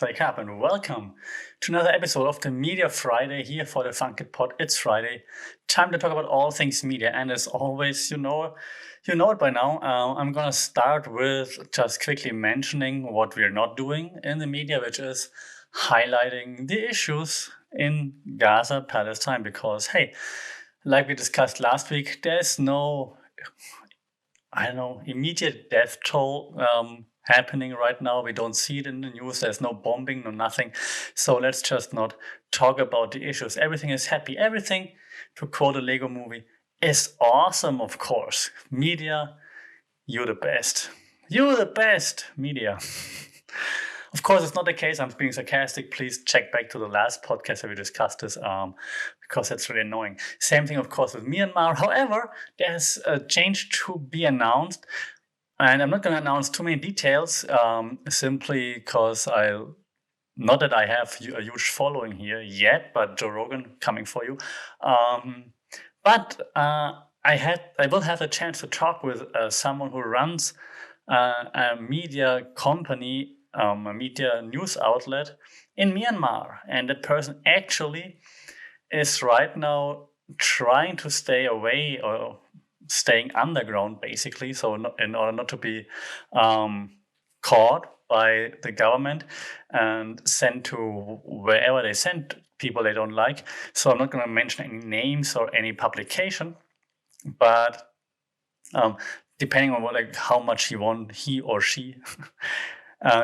Wake up and welcome to another episode of the Media Friday here for the Funk It Pod. It's Friday, time to talk about all things media, and as always, you know it by now. I'm gonna start with just quickly mentioning what we're not doing in the media, which is highlighting the issues in Gaza, Palestine, because hey, like we discussed last week, there's no immediate death toll happening right now. We don't see it in the news. There's no bombing, no nothing. So let's just not talk about the issues. Everything is happy. Everything, to quote a Lego movie, is awesome, of course. Media, you're the best. You're the best, media. Of course, it's not the case. I'm being sarcastic. Please check back to the last podcast where we discussed this because that's really annoying. Same thing, of course, with Myanmar. However, there's a change to be announced. And I'm not going to announce too many details simply because not that I have a huge following here yet, but Joe Rogan coming for you. But I will have a chance to talk with someone who runs a media company, a media news outlet in Myanmar. And that person actually is right now trying to stay away or staying underground, basically. So in order not to be caught by the government and sent to wherever they send people they don't like. So I'm not going to mention any names or any publication, but depending on how much he or she,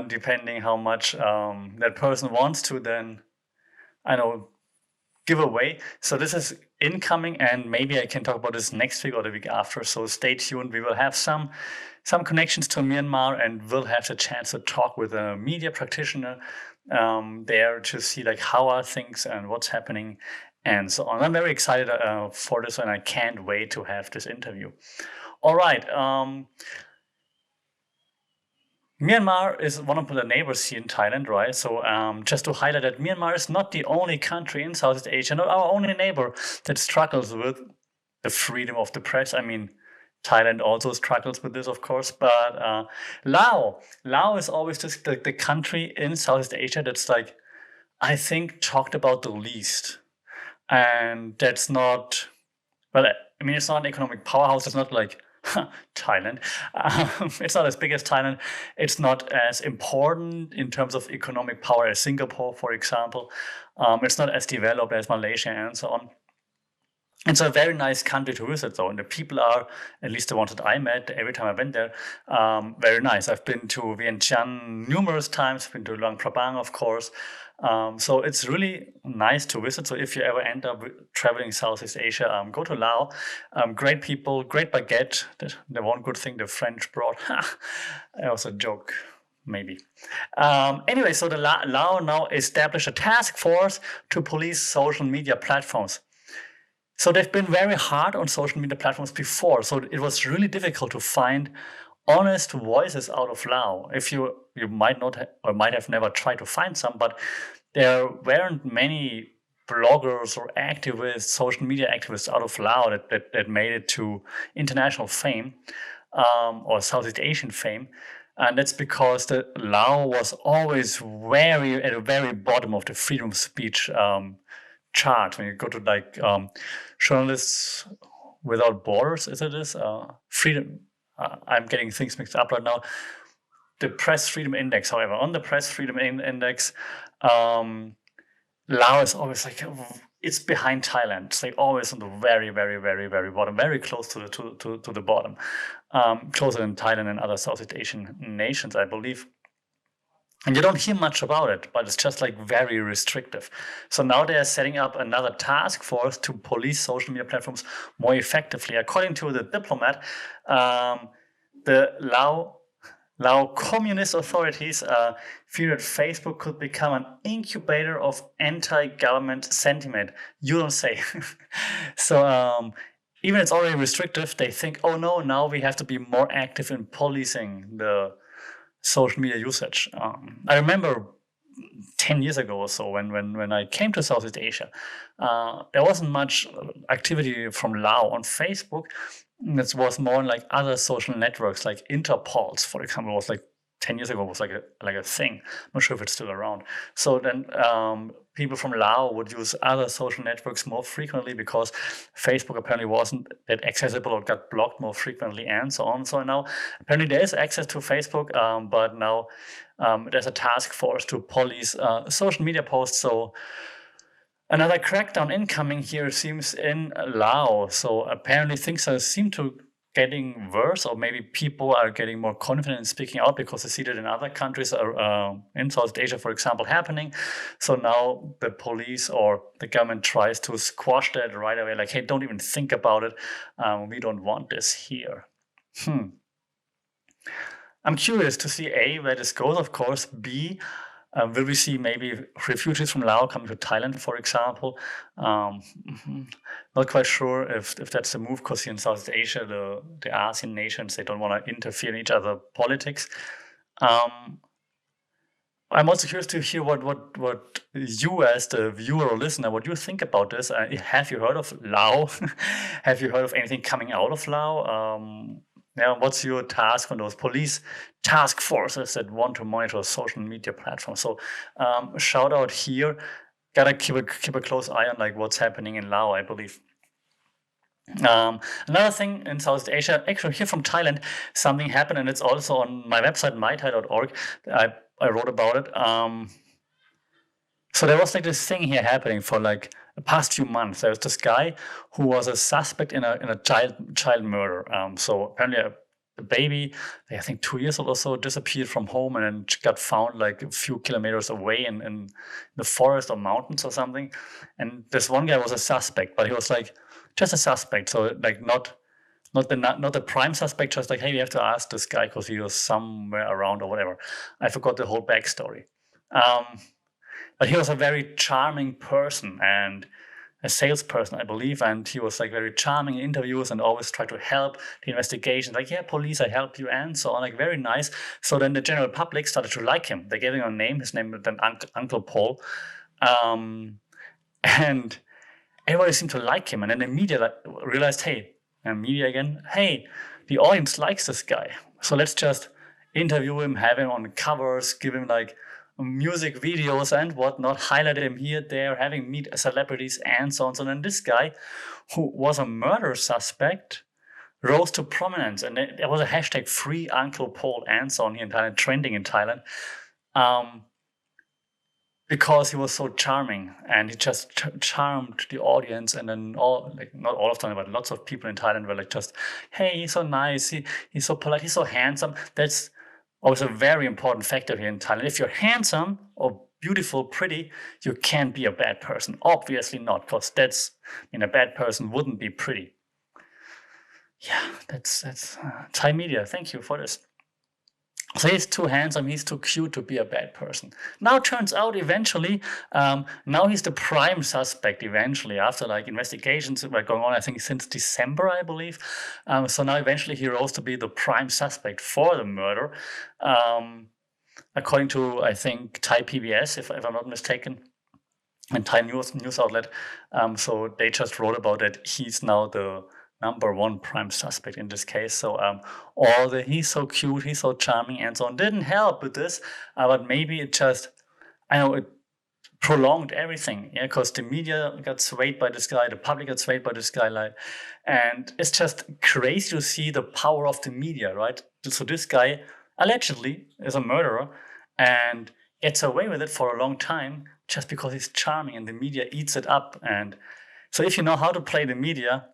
depending how much that person wants to, then give away. So this is incoming, and maybe I can talk about this next week or the week after. So stay tuned. We will have some connections to Myanmar, and we'll have the chance to talk with a media practitioner there to see how are things and what's happening and so on. I'm very excited for this, and I can't wait to have this interview. All right. Myanmar is one of the neighbors here in Thailand, right? So just to highlight that Myanmar is not the only country in Southeast Asia, not our only neighbor that struggles with the freedom of the press. I mean, Thailand also struggles with this, of course, but Laos is always just the country in Southeast Asia that's I think talked about the least. And that's not, it's not an economic powerhouse. It's not Thailand. It's not as big as Thailand. It's not as important in terms of economic power as Singapore, for example. It's not as developed as Malaysia and so on. It's a very nice country to visit, though, and the people are, at least the ones that I met every time I went there, very nice. I've been to Vientiane numerous times, been to Luang Prabang, of course. So it's really nice to visit. So if you ever end up traveling Southeast Asia, go to Laos. Great people, great baguette. The one good thing the French brought. That was a joke, maybe. Anyway, so the Laos now established a task force to police social media platforms. So they've been very hard on social media platforms before. So it was really difficult to find honest voices out of Laos. If you might not or might have never tried to find some, but there weren't many bloggers or activists, social media activists out of Laos that made it to international fame or Southeast Asian fame. And that's because the Laos was always at the very bottom of the freedom of speech chart. When you go to Journalists Without Borders, freedom. I'm getting things mixed up right now. The Press Freedom Index, however, on the Press Freedom Index, Laos is always it's behind Thailand. It's always on the very, very, very, very bottom, very close to the bottom, closer than Thailand and other Southeast Asian nations, I believe. And you don't hear much about it, but it's just very restrictive. So now they are setting up another task force to police social media platforms more effectively. According to the Diplomat, the Lao communist authorities fear that Facebook could become an incubator of anti-government sentiment. You don't say. So even it's already restrictive, they think, oh no, now we have to be more active in policing the social media usage. I remember 10 years ago or so when I came to Southeast Asia, there wasn't much activity from Laos on Facebook. It was more like other social networks like Interpols, for example, was 10 years ago was like a thing. I'm not sure if it's still around. So then people from Laos would use other social networks more frequently because Facebook apparently wasn't that accessible or got blocked more frequently and so on. So now apparently there is access to Facebook, but now there's a task force to police social media posts. So another crackdown incoming here seems in Laos. So apparently things seem to getting worse, or maybe people are getting more confident in speaking out because they see that in other countries in Southeast Asia, for example, happening. So now the police or the government tries to squash that right away. Like, hey, don't even think about it. We don't want this here. I'm curious to see A, where this goes, of course. B, will we see maybe refugees from Laos coming to Thailand, for example? Not quite sure if that's the move, because here in Southeast Asia, the ASEAN nations, they don't want to interfere in each other's politics. I'm also curious to hear what you, as the viewer or listener, what you think about this. Have you heard of Laos? Have you heard of anything coming out of Laos? What's your task on those police task forces that want to monitor social media platforms? So shout out here. Gotta keep a close eye on like what's happening in Laos, I believe. Another thing in Southeast Asia, actually here from Thailand, something happened, and it's also on my website, mythai.org. I wrote about it. So there was like this thing here happening for like the past few months. There was this guy who was a suspect in a child murder. So apparently a baby, I think 2 years old or so, disappeared from home and then got found like a few kilometers away in the forest or mountains or something. And this one guy was a suspect, but he was like just a suspect. So like not the prime suspect, just like, hey, we have to ask this guy because he was somewhere around or whatever. I forgot the whole backstory. But he was a very charming person and a salesperson, I believe, and he was like very charming in interviews and always tried to help the investigation. Like, yeah, police, I help you, and so on. Like, very nice. So then the general public started to like him. They gave him a name. His name was then Uncle Paul, and everybody seemed to like him. And then the media realized, hey, the audience likes this guy. So let's just interview him, have him on covers, give him like music videos and whatnot, highlight him here, there, having meet celebrities and so on. So then this guy, who was a murder suspect, rose to prominence. And there was a hashtag free Uncle Paul and so on here in Thailand, trending in Thailand. Because he was so charming and he just charmed the audience, and then not all of them, but lots of people in Thailand were like, just, hey, he's so nice, he's so polite, he's so handsome. That's always a very important factor here in Thailand. If you're handsome or beautiful, pretty, you can't be a bad person. Obviously not, because a bad person wouldn't be pretty. Yeah, that's Thai media. Thank you for this. So he's too handsome, he's too cute to be a bad person. Now turns out eventually, now he's the prime suspect eventually, after like investigations were going on, I think since December, I believe. So now eventually he rose to be the prime suspect for the murder. According to, I think, Thai PBS, if I'm not mistaken, and Thai news outlet. So they just wrote about that he's now the number one prime suspect in this case. So all the he's so cute, he's so charming and so on didn't help with this, but maybe it just, it prolonged everything, because the media got swayed by this guy, the public got swayed by this guy, and it's just crazy to see the power of the media, right? So this guy allegedly is a murderer and gets away with it for a long time just because he's charming, and the media eats it up. And so if you know how to play the media,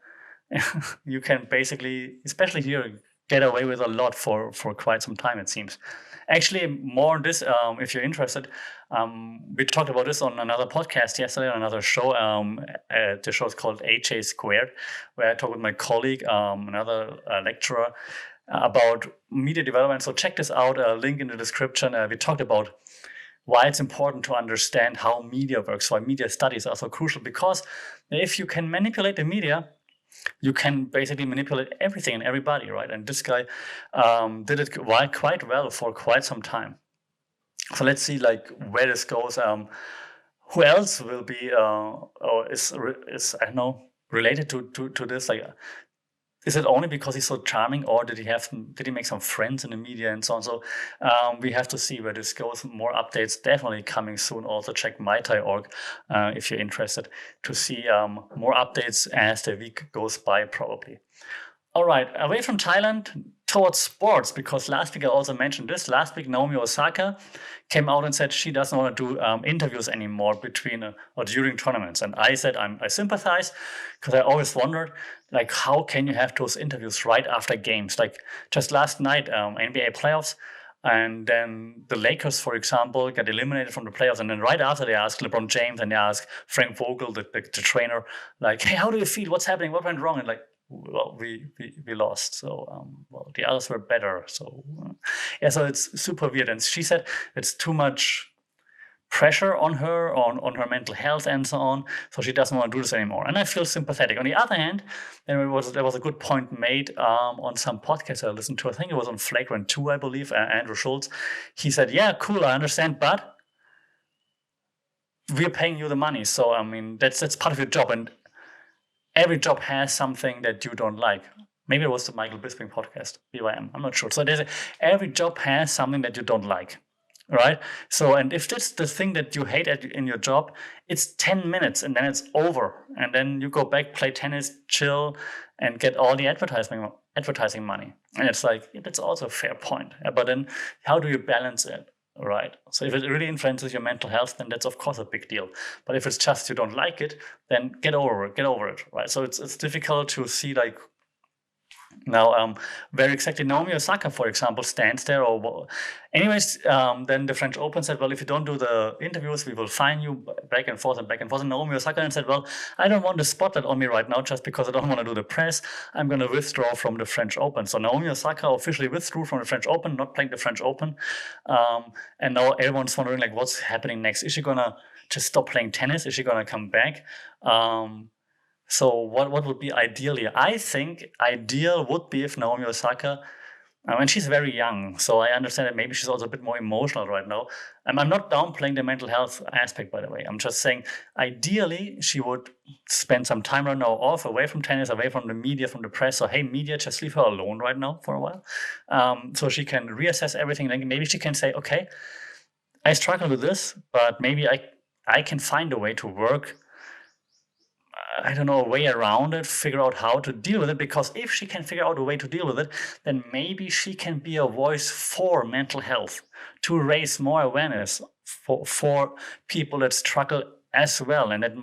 you can basically, especially here, get away with a lot for quite some time, it seems. Actually, more on this, if you're interested, we talked about this on another podcast yesterday, on another show. The show is called HA Squared, where I talked with my colleague, another lecturer, about media development. So check this out, link in the description. We talked about why it's important to understand how media works, why media studies are so crucial, because if you can manipulate the media, you can basically manipulate everything and everybody, right? And this guy did it quite well for quite some time. So let's see where this goes. Who else will be or is I don't know, related to this? is it only because he's so charming, or did he make some friends in the media and so on? So we have to see where this goes. More updates definitely coming soon. Also check MyThai.org if you're interested to see more updates as the week goes by, probably. All right, away from Thailand towards sports, because last week I also mentioned this. Last week, Naomi Osaka came out and said she doesn't want to do interviews anymore between or during tournaments. And I said I sympathize, because I always wondered, like, how can you have those interviews right after games? Like just last night, NBA playoffs, and then the Lakers, for example, got eliminated from the playoffs. And then right after, they asked LeBron James and they asked Frank Vogel, the trainer, like, hey, how do you feel? What's happening? What went wrong? And like, well, we lost. So, well, the others were better. So, yeah, so it's super weird. And she said it's too much pressure on her, on her mental health and so on. So she doesn't want to do this anymore. And I feel sympathetic. On the other hand, there was a good point made on some podcast I listened to. I think it was on Flagrant 2, I believe, Andrew Schultz. He said, yeah, cool, I understand, but we're paying you the money. So, I mean, that's part of your job. And every job has something that you don't like. Maybe it was the Michael Bisping podcast, BYM. I'm not sure. So every job has something that you don't like, right? So, and if that's the thing that you hate in your job, it's 10 minutes and then it's over. And then you go back, play tennis, chill, and get all the advertising money. And it's like, that's also a fair point. But then how do you balance it? Right. So if it really influences your mental health, then that's of course a big deal. But if it's just you don't like it, then get over it. Right. So it's difficult to see, like, now where exactly Naomi Osaka, for example, stands there. Or anyways, then the French Open said, well, if you don't do the interviews, we will fine you, back and forth. And Naomi Osaka then said, well, I don't want the spotlight on me right now just because I don't want to do the press. I'm going to withdraw from the French Open. So Naomi Osaka officially withdrew from the French Open, not playing the French Open. And now everyone's wondering, like, what's happening next? Is she going to just stop playing tennis? Is she going to come back? So what would be ideally? I think ideal would be if Naomi Osaka, and she's very young, so I understand that maybe she's also a bit more emotional right now. And I'm not downplaying the mental health aspect, by the way. I'm just saying ideally she would spend some time right now off, away from tennis, away from the media, from the press. So hey, media, just leave her alone right now for a while, so she can reassess everything. Then maybe she can say, okay, I struggle with this, but maybe I can find a way to work, I don't know, a way around it, figure out how to deal with it. Because if she can figure out a way to deal with it, then maybe she can be a voice for mental health, to raise more awareness for people that struggle as well, and that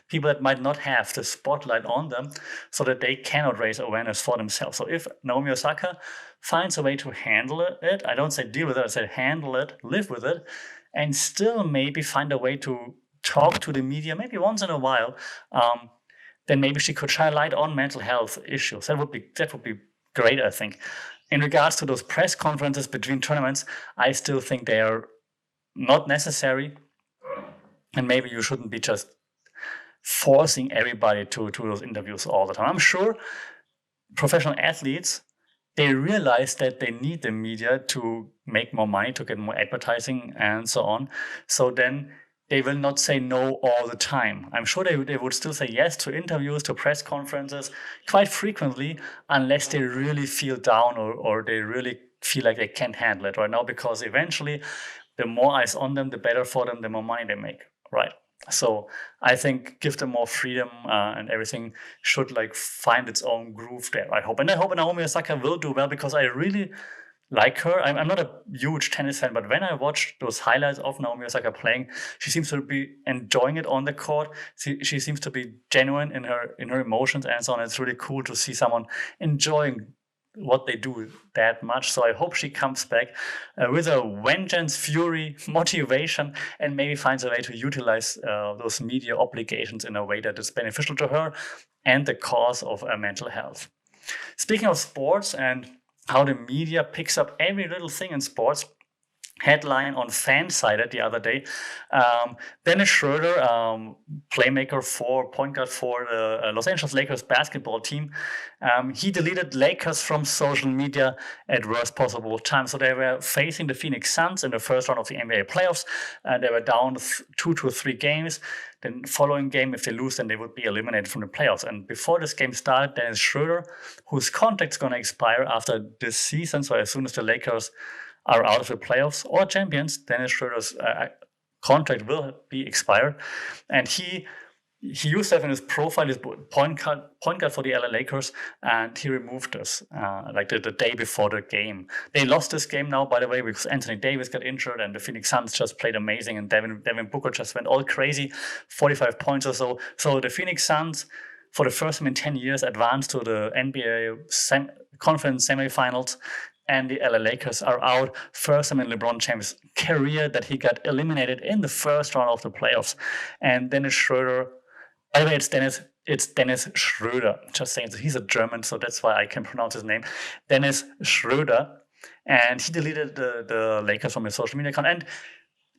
people that might not have the spotlight on them, so that they cannot raise awareness for themselves. So if Naomi Osaka finds a way to handle it, I don't say deal with it, I say handle it, live with it, and still maybe find a way to talk to the media, maybe once in a while, then maybe she could shine light on mental health issues. That would be great, I think. In regards to those press conferences between tournaments, I still think they are not necessary, and maybe you shouldn't be just forcing everybody to those interviews all the time. I'm sure professional athletes, they realize that they need the media to make more money, to get more advertising and so on. So then they will not say no all the time. I'm sure they would still say yes to interviews, to press conferences quite frequently, unless they really feel down or they really feel like they can't handle it right now, because eventually the more eyes on them, the better for them, the more money they make, right? So I think give them more freedom, and everything should like find its own groove there, I hope. And I hope Naomi Osaka will do well, because I really like her. I'm not a huge tennis fan, but when I watch those highlights of Naomi Osaka playing, she seems to be enjoying it on the court. She seems to be genuine in her emotions and so on. It's really cool to see someone enjoying what they do that much. So I hope she comes back with a vengeance, fury, motivation, and maybe finds a way to utilize those media obligations in a way that is beneficial to her and the cause of mental health. Speaking of sports and how the media picks up every little thing in sports, headline on Fansided the other day. Dennis Schroeder, playmaker for point guard for the Los Angeles Lakers basketball team, he deleted Lakers from social media at worst possible time. So they were facing the Phoenix Suns in the first round of the NBA playoffs, and they were down 2 to 3 games. Then following game, if they lose, then they would be eliminated from the playoffs. And before this game started, Dennis Schroeder, whose contract's going to expire after this season, so as soon as the Lakers are out of the playoffs or champions, Dennis Schroeder's contract will be expired. And he used that in his profile, his point guard for the LA Lakers, and he removed this like the day before the game. They lost this game now, by the way, because Anthony Davis got injured and the Phoenix Suns just played amazing, and Devin Booker just went all crazy, 45 points or so. So the Phoenix Suns, for the first time in 10 years, advanced to the NBA conference semifinals. And the LA Lakers are out. First time in LeBron James' career that he got eliminated in the first round of the playoffs. And Dennis Schroeder, by the way, it's Dennis Schroeder. Just saying, he's a German, so that's why I can pronounce his name. Dennis Schroeder. And he deleted the Lakers from his social media account. And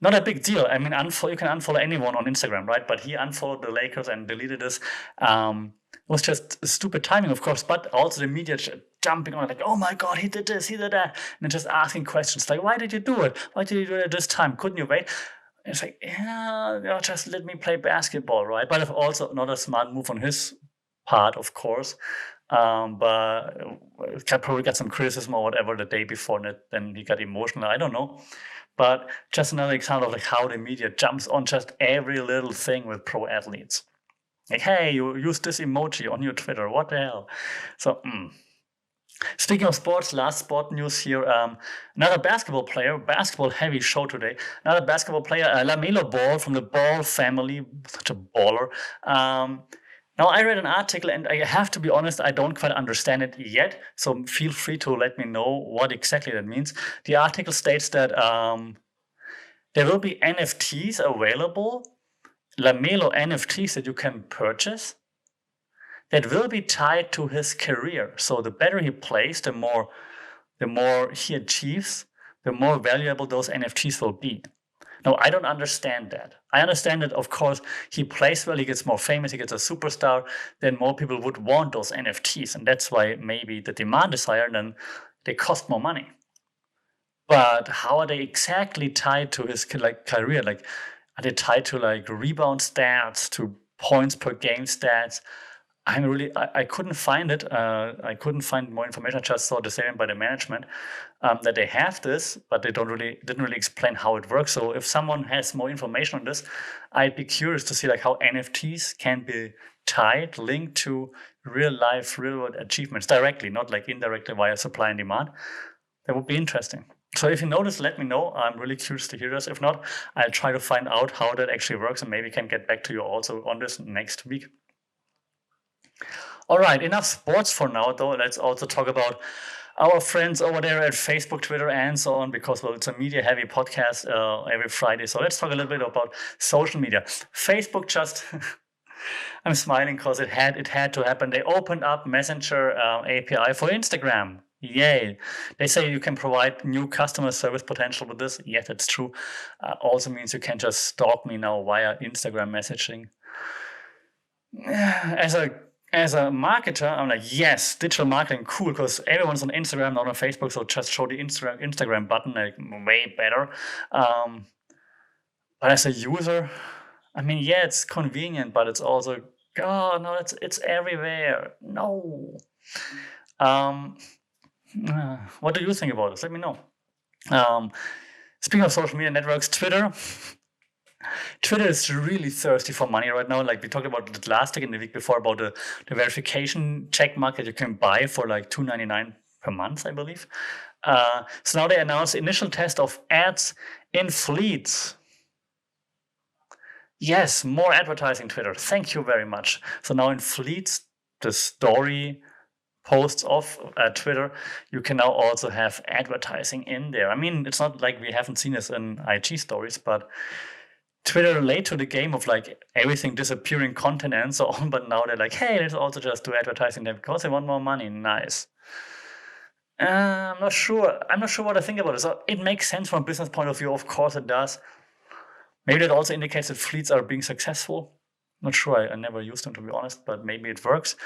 not a big deal. I mean, you can unfollow anyone on Instagram, right? But he unfollowed the Lakers and deleted this. It was just stupid timing, of course, but also the media jumping on it, like, oh my God, he did this, he did that. And just asking questions like, why did you do it? Why did you do it at this time? Couldn't you wait? And it's like, yeah, just let me play basketball, right? But also not a smart move on his part, of course. But probably got some criticism or whatever the day before, and then he got emotional. I don't know. But just another example of like how the media jumps on just every little thing with pro athletes. Like, hey, you use this emoji on your Twitter. What the hell? So, Speaking of sports, last sport news here. Another basketball player, basketball heavy show today. Another basketball player, LaMelo Ball from the Ball family, such a baller. Now, I read an article, and I have to be honest, I don't quite understand it yet. So feel free to let me know what exactly that means. The article states that there will be NFTs available, LaMelo NFTs that you can purchase, that will be tied to his career. So the better he plays, the more he achieves, the more valuable those NFTs will be. Now, I don't understand that. I understand that, of course, he plays well, he gets more famous, he gets a superstar, then more people would want those NFTs. And that's why maybe the demand is higher, then they cost more money. But how are they exactly tied to his career? Like, are they tied to like rebound stats, to points per game stats? I couldn't find it. I couldn't find more information. I just saw the statement by the management that they have this, but they didn't really explain how it works. So if someone has more information on this, I'd be curious to see like how NFTs can be linked to real world achievements directly, not like indirectly via supply and demand. That would be interesting. So if you know this, let me know. I'm really curious to hear this. If not, I'll try to find out how that actually works and maybe can get back to you also on this next week. All right, enough sports for now, though. Let's also talk about our friends over there at Facebook, Twitter, and so on, because, well, it's a media-heavy podcast every Friday. So let's talk a little bit about social media. Facebook just... I'm smiling because it had to happen. They opened up Messenger API for Instagram. Yay. They say you can provide new customer service potential with this. Yeah, that's true. Also means you can just stalk me now via Instagram messaging. As a marketer, I'm like, yes, digital marketing, cool, because everyone's on Instagram, not on Facebook, so just show the Instagram button, like, way better. But as a user, I mean, yeah, it's convenient, but it's also, oh, no, it's everywhere. No. What do you think about this? Let me know. Speaking of social media networks, Twitter is really thirsty for money right now. Like we talked about it last week and the week before about the verification check mark that you can buy for like $2.99 per month, I believe. So now they announced the initial test of ads in fleets. Yes, more advertising, Twitter. Thank you very much. So now in fleets, the story posts of Twitter, you can now also have advertising in there. I mean, it's not like we haven't seen this in IG stories, but Twitter late to the game of like everything disappearing content and so on, but now they're like, hey, let's also just do advertising there because they want more money. Nice. I'm not sure. I'm not sure what I think about it. So it makes sense from a business point of view. Of course, it does. Maybe that also indicates that fleets are being successful. Not sure. I never used them, to be honest, but maybe it works.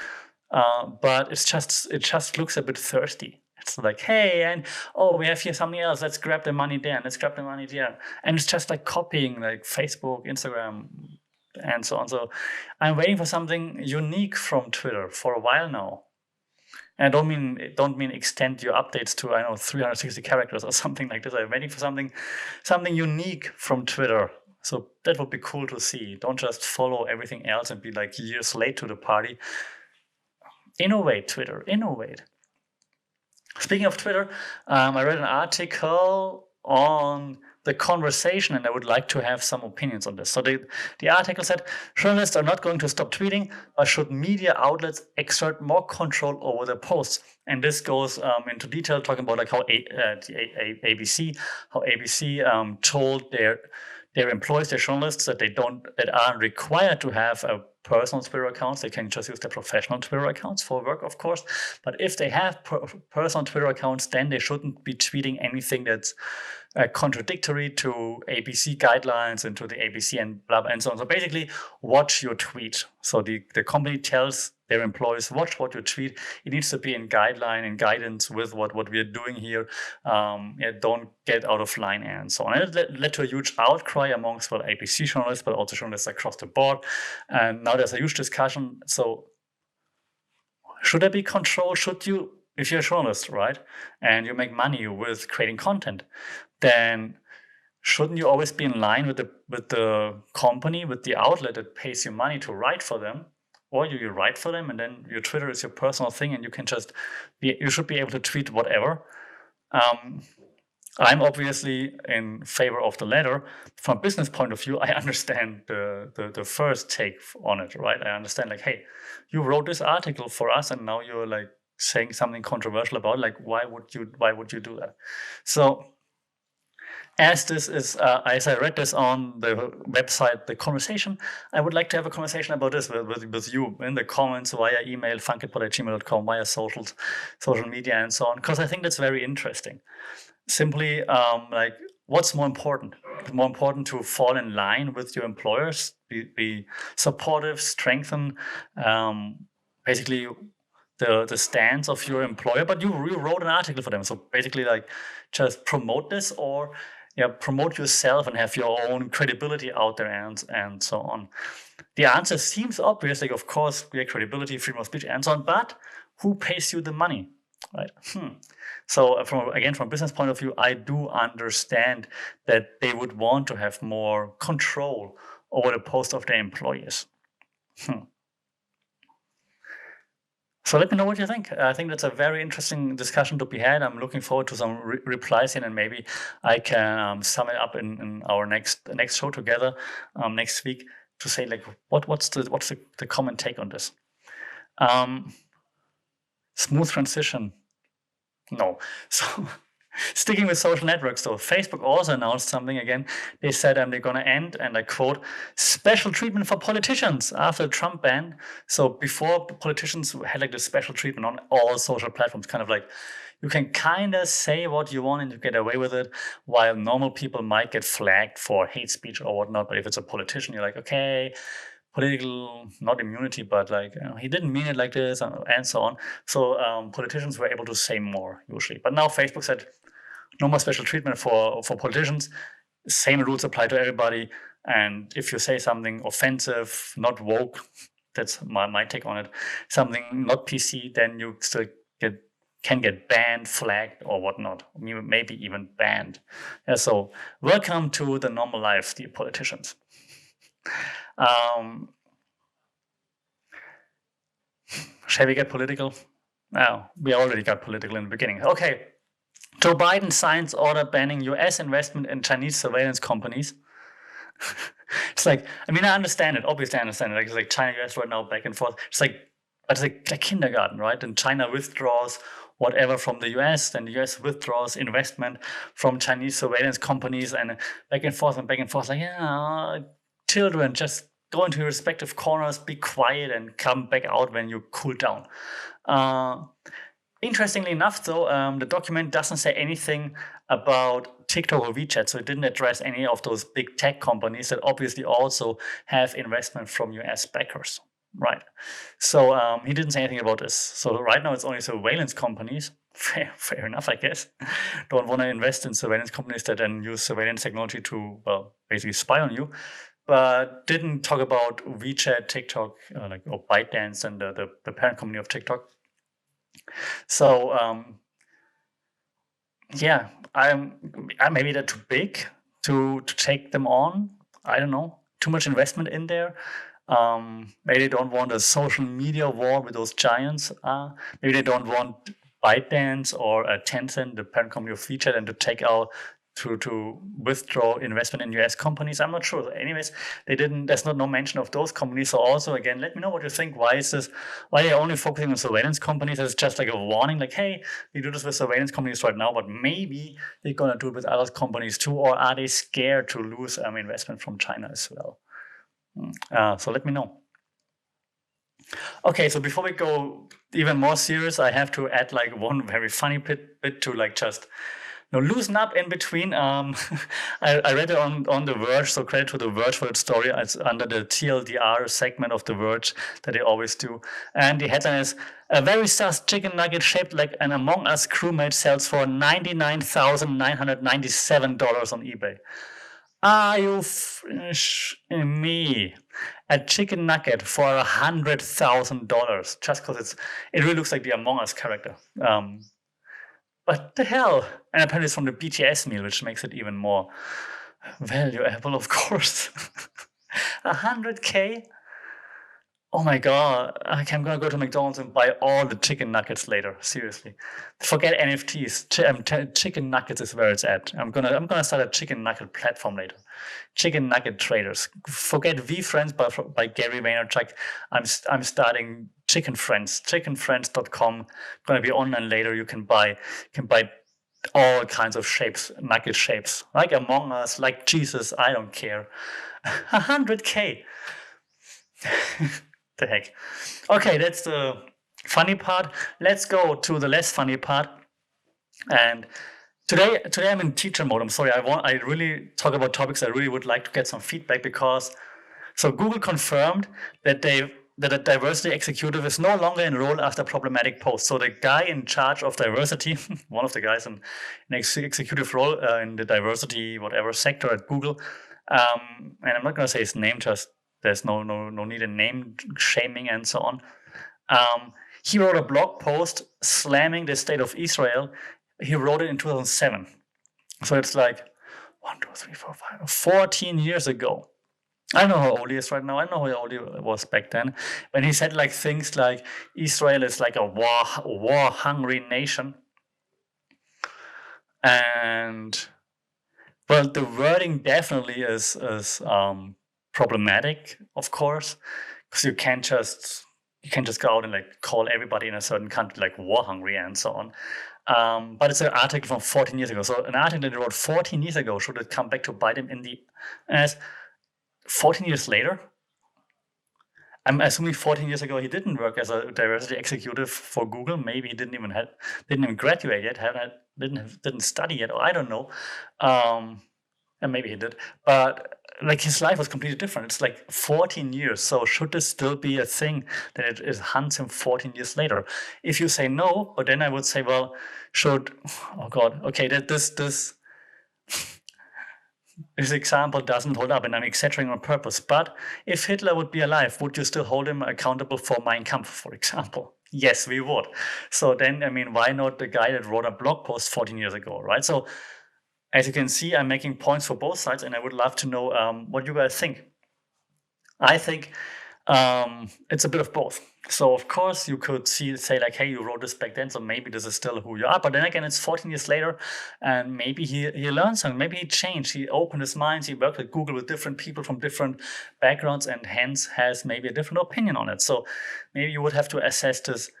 But it just looks a bit thirsty. It's like, hey, and we have here something else. Let's grab the money there. And let's grab the money there. And it's just like copying like Facebook, Instagram, and so on. So I'm waiting for something unique from Twitter for a while now. And I don't mean extend your updates to 360 characters or something like this. I'm waiting for something unique from Twitter. So that would be cool to see. Don't just follow everything else and be like years late to the party. Innovate, Twitter, innovate. Speaking of Twitter, I read an article on the conversation, and I would like to have some opinions on this. So the article said, journalists are not going to stop tweeting, but should media outlets exert more control over their posts? And this goes into detail, talking about like how ABC told their employees, their journalists, that aren't required to have a personal Twitter accounts. They can just use their professional Twitter accounts for work, of course. But if they have personal Twitter accounts, then they shouldn't be tweeting anything that's contradictory to ABC guidelines and to the ABC and blah, blah, and so on. So basically, watch your tweet. So the company tells their employees, watch what you tweet. It needs to be in guideline and guidance with what we are doing here. Don't get out of line and so on. And it led to a huge outcry amongst ABC journalists, but also journalists across the board. And now there's a huge discussion. So should there be control? Should you, if you're a journalist, right, and you make money with creating content, then shouldn't you always be in line with the company, with the outlet that pays you money to write for them? Or you write for them, and then your Twitter is your personal thing, and you can just you should be able to tweet whatever. I'm obviously in favor of the latter. From a business point of view, I understand the first take on it, right? I understand, like, hey, you wrote this article for us, and now you're like saying something controversial about it. Like, why would you do that? So as I read this on the website, The Conversation, I would like to have a conversation about this with you in the comments, via email, funkitpod@gmail.com, via social media, and so on, because I think that's very interesting. Simply, like, what's more important? It's more important to fall in line with your employers, be supportive, strengthen, basically the stance of your employer, but you wrote an article for them. So basically, like, just promote this, or promote yourself and have your own credibility out there and so on. The answer seems obvious, like, of course, we have credibility, freedom of speech, and so on, but who pays you the money, right? So from a business point of view, I do understand that they would want to have more control over the post of their employees. So let me know what you think. I think that's a very interesting discussion to be had. I'm looking forward to some replies in, and maybe I can sum it up in our next show together next week, to say, like, what's the common take on this. Smooth transition. No. So sticking with social networks, though, Facebook also announced something again. They said they're going to end, and I quote, special treatment for politicians after the Trump ban. So before, politicians had like this special treatment on all social platforms, kind of like you can kind of say what you want and you get away with it, while normal people might get flagged for hate speech or whatnot. But if it's a politician, you're like, okay, political, not immunity, but like, he didn't mean it like this, and so on. So politicians were able to say more usually. But now Facebook said, no more special treatment for politicians. Same rules apply to everybody. And if you say something offensive, not woke, that's my take on it, something not PC, then you still can get banned, flagged, or whatnot, maybe even banned. So welcome to the normal life, dear politicians. Shall we get political? No, we already got political in the beginning. Okay. Joe Biden signs order banning US investment in Chinese surveillance companies. It's like, I mean, I understand it. Obviously, I understand it. Like, it's like China, US right now, back and forth. It's like, but it's like kindergarten, right? And China withdraws whatever from the US, then the US withdraws investment from Chinese surveillance companies, and back and forth and back and forth. Like, children, just go into your respective corners, be quiet, and come back out when you cool down. Interestingly enough, though, the document doesn't say anything about TikTok or WeChat, so it didn't address any of those big tech companies that obviously also have investment from US backers, right? So he didn't say anything about this. So right now it's only surveillance companies. Fair enough, I guess. Don't want to invest in surveillance companies that then use surveillance technology to, well, basically spy on you. But didn't talk about WeChat, TikTok, or ByteDance and the parent company of TikTok. So yeah, I maybe they're too big to take them on. I don't know. Too much investment in there. Maybe they don't want a social media war with those giants. Maybe they don't want ByteDance or Tencent, the parent company of WeChat, and to take out to withdraw investment in US companies. I'm not sure. Anyways, they didn't. There's no mention of those companies. So also, again, let me know what you think. Why is this? Why are they only focusing on surveillance companies? It's just like a warning, like, hey, we do this with surveillance companies right now, but maybe they're gonna do it with other companies too, or are they scared to lose investment from China as well? So let me know. Okay, so before we go even more serious, I have to add like one very funny bit to like just loosen up in between. I read it on The Verge, so credit to The Verge for that story. It's under the TLDR segment of The Verge that they always do. And the headline is, a very sus chicken nugget shaped like an Among Us crewmate sells for $99,997 on eBay. Are you me? A chicken nugget for $100,000 just because it really looks like the Among Us character. What the hell? And apparently it's from the BTS meal, which makes it even more valuable, of course. 100K? Oh my god, I'm gonna go to McDonald's and buy all the chicken nuggets later. Seriously, forget NFTs. Chicken nuggets is where it's at. I'm gonna start a chicken nugget platform later. Chicken nugget traders. Forget VFriends by Gary Vaynerchuk. I'm starting Chicken Friends. Chickenfriends.com. Gonna be online later. You can buy all kinds of shapes, nugget shapes, like Among Us, like Jesus. I don't care. 100K. The heck. Okay, that's the funny part. Let's go to the less funny part. And today I'm in teacher mode. I'm sorry. I really talk about topics I really would like to get some feedback because so Google confirmed that a diversity executive is no longer enrolled after problematic posts. So the guy in charge of diversity, one of the guys in an executive role in the diversity whatever sector at Google, and I'm not going to say his name, just there's no need in name shaming and so on. He wrote a blog post slamming the state of Israel. He wrote it in 2007. So it's like 1, 2, 3, 4, 5, 14 years ago. I don't know how old he is right now. I don't know how old he was back then. When he said like things like Israel is like a war-hungry nation. And well, the wording definitely is problematic, of course, because you can't just go out and like call everybody in a certain country like war hungry and so on. But it's an article from 14 years ago. So an article that he wrote 14 years ago, should it come back to bite him in the ass 14 years later? I'm assuming 14 years ago he didn't work as a diversity executive for Google. Maybe he didn't even graduate yet, didn't study yet, or I don't know. And maybe he did, but like his life was completely different. It's like 14 years. So should this still be a thing that it hunts him 14 years later? If you say no, but then I would say, well, oh God, okay, this example doesn't hold up, and I'm exaggerating on purpose. But if Hitler would be alive, would you still hold him accountable for Mein Kampf, for example? Yes, we would. So then, I mean, why not the guy that wrote a blog post 14 years ago, right? So as you can see, I'm making points for both sides, and I would love to know what you guys think. I think it's a bit of both. So of course you could say like, hey, you wrote this back then, so maybe this is still who you are. But then again, it's 14 years later, and maybe he learned something. Maybe he changed. He opened his mind. He worked at Google with different people from different backgrounds, and hence has maybe a different opinion on it. So maybe you would have to assess this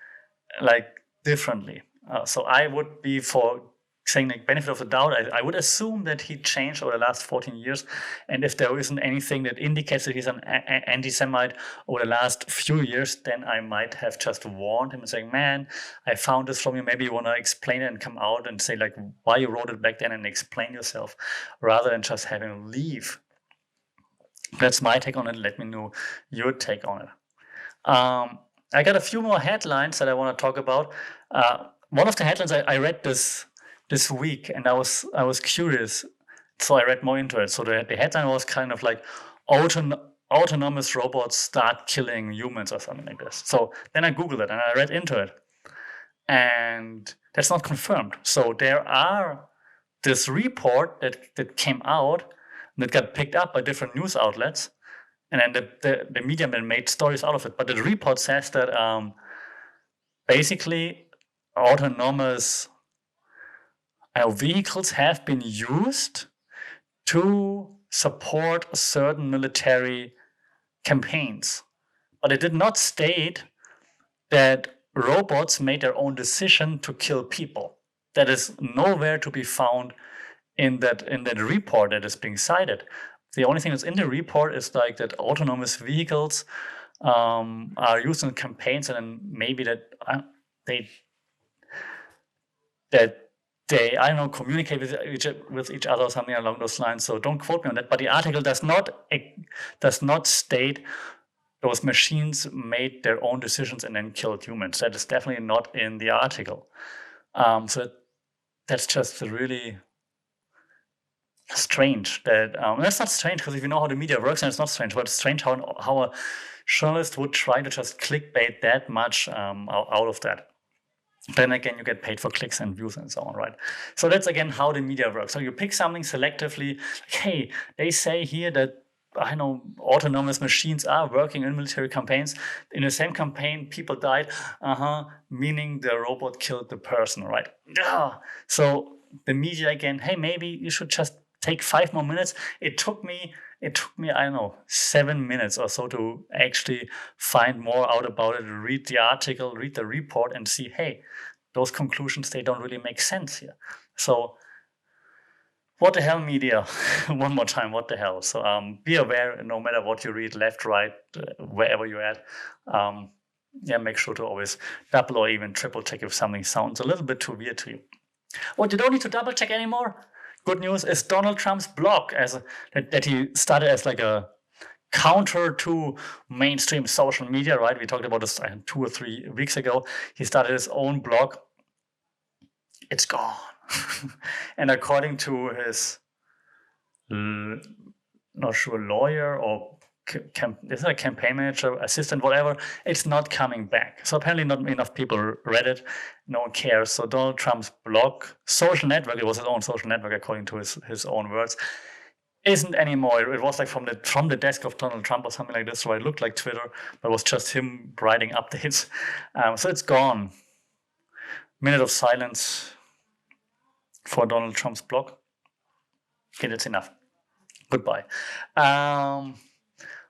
like differently. So I would be for saying like benefit of the doubt, I would assume that he changed over the last 14 years. And if there isn't anything that indicates that he's an anti-Semite over the last few years, then I might have just warned him and saying, man, I found this from you. Maybe you want to explain it and come out and say like why you wrote it back then and explain yourself rather than just having him leave. That's my take on it. Let me know your take on it. I got a few more headlines that I want to talk about. One of the headlines I read this week, and I was curious, so I read more into it. So the headline was kind of like autonomous robots start killing humans or something like this. So then I Googled it and I read into it, and that's not confirmed. So there are this report that came out that got picked up by different news outlets, and then the media made stories out of it. But the report says that basically autonomous vehicles have been used to support certain military campaigns. But it did not state that robots made their own decision to kill people. That is nowhere to be found in that report that is being cited. The only thing that's in the report is like that autonomous vehicles are used in campaigns, and then maybe that they I don't know, communicate with each other or something along those lines. So don't quote me on that. But the article does not state those machines made their own decisions and then killed humans. That is definitely not in the article. So that's just really strange. That's not strange, because if you know how the media works, then it's not strange. But it's strange how a journalist would try to just clickbait that much out of that. Then again, you get paid for clicks and views and so on, right? So that's again how the media works. So you pick something selectively. Like, hey, they say here that I know autonomous machines are working in military campaigns. In the same campaign, people died. Meaning the robot killed the person, right? So the media again, hey, maybe you should just take 5 more minutes. It took me, I don't know, 7 minutes or so to actually find more out about it, read the article, read the report, and see, hey, those conclusions, they don't really make sense here. So what the hell, media? One more time, what the hell? So be aware, no matter what you read, left, right, wherever you're at, make sure to always double or even triple check if something sounds a little bit too weird to you. What you don't need to double check anymore, good news, is Donald Trump's blog that he started as like a counter to mainstream social media, right? We talked about this 2 or 3 weeks ago. He started his own blog. It's gone. And according to his, not sure, lawyer or is it a campaign manager, assistant, whatever, it's not coming back. So apparently not enough people read it. No one cares. So Donald Trump's blog, social network, it was his own social network according to his own words, isn't anymore. It was like from the desk of Donald Trump or something like this. So it looked like Twitter, but it was just him writing updates. So it's gone. Minute of silence for Donald Trump's blog. Okay, that's enough. Goodbye.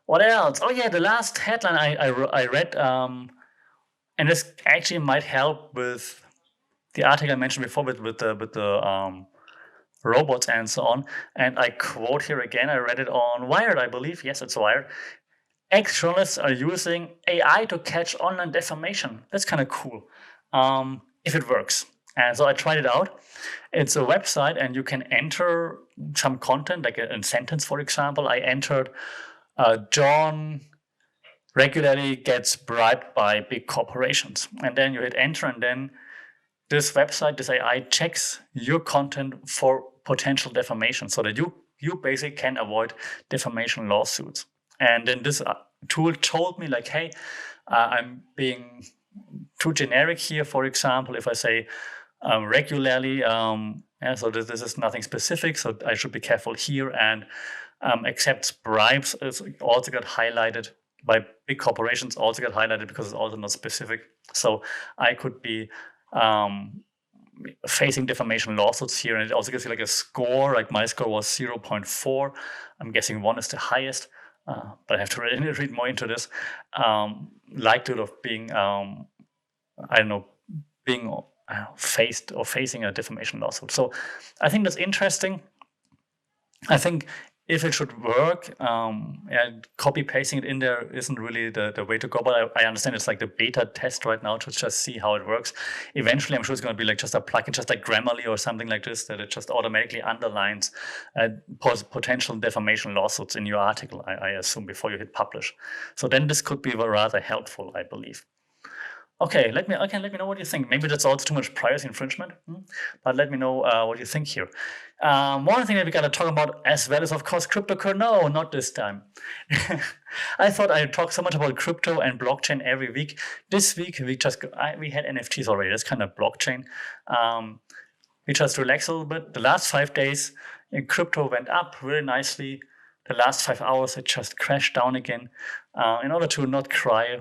What else? Oh yeah, the last headline I read, and this actually might help with the article I mentioned before with the robots and so on. And I quote here again. I read it on Wired, I believe. Yes, it's Wired. Ex-journalists are using AI to catch online defamation. That's kind of cool, if it works. And so I tried it out. It's a website, and you can enter some content, like a sentence, for example. I entered, John regularly gets bribed by big corporations. And then you hit enter, and then this website, this AI, checks your content for potential defamation, so that you basically can avoid defamation lawsuits. And then this tool told me like, hey, I'm being too generic here. For example, if I say regularly, so this is nothing specific, so I should be careful here. And accepts bribes is also got highlighted by big corporations, also got highlighted because it's also not specific. So I could be facing defamation lawsuits here, and it also gives you like a score. Like my score was 0.4. I'm guessing 1 is the highest, but I have to read more into this. Likelihood of being, being facing a defamation lawsuit. So I think that's interesting. I think if it should work, copy pasting it in there isn't really the way to go. But I understand it's like the beta test right now to just see how it works. Eventually, I'm sure it's going to be like just a plugin, just like Grammarly or something like this, that it just automatically underlines potential defamation lawsuits in your article, I assume, before you hit publish. So then this could be rather helpful, I believe. Okay, let me know what you think. Maybe that's also too much privacy infringement, but let me know what you think here. One thing that we got to talk about as well is, of course, cryptocurrency. No, not this time. I thought I'd talk so much about crypto and blockchain every week. This week we had NFTs already. That's kind of blockchain. We just relaxed a little bit. The last 5 days, crypto went up really nicely. The last 5 hours, it just crashed down again. In order to not cry,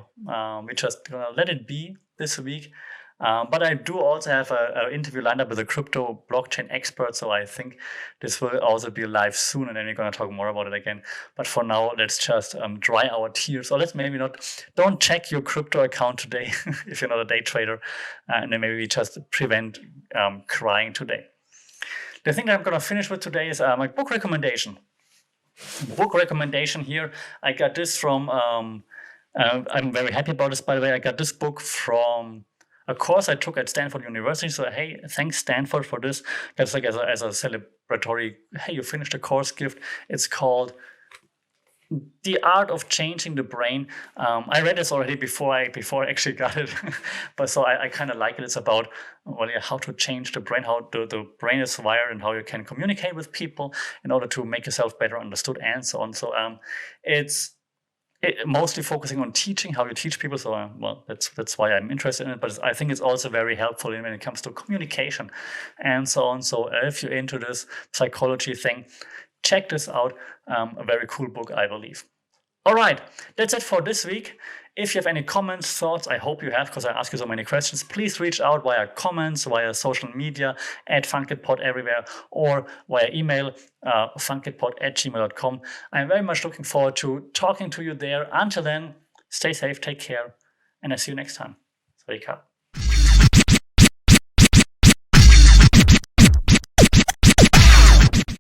we just gonna let it be this week. But I do also have an interview lined up with a crypto blockchain expert, so I think this will also be live soon, and then we're gonna talk more about it again. But for now, let's just dry our tears, or let's maybe don't check your crypto account today if you're not a day trader, and then maybe we just prevent crying today. The thing that I'm gonna finish with today is my book recommendation. Book recommendation here. I got this from, I'm very happy about this, by the way. I got this book from a course I took at Stanford University. So, hey, thanks Stanford for this. That's like as a celebratory, hey, you finished a course gift. It's called The Art of Changing the Brain. I read this already before I actually got it, but so I kind of like it. It's about how to change the brain, how the brain is wired, and how you can communicate with people in order to make yourself better understood, and so on. So it's mostly focusing on teaching, how you teach people. So that's why I'm interested in it. But I think it's also very helpful when it comes to communication and so on. So if you're into this psychology thing, check this out. A very cool book, I believe. All right, that's it for this week. If you have any comments, thoughts, I hope you have, because I ask you so many questions, please reach out via comments, via social media, at funkitpod everywhere, or via email, funkitpod@gmail.com. I'm very much looking forward to talking to you there. Until then, stay safe, take care, and I see you next time. Wake up.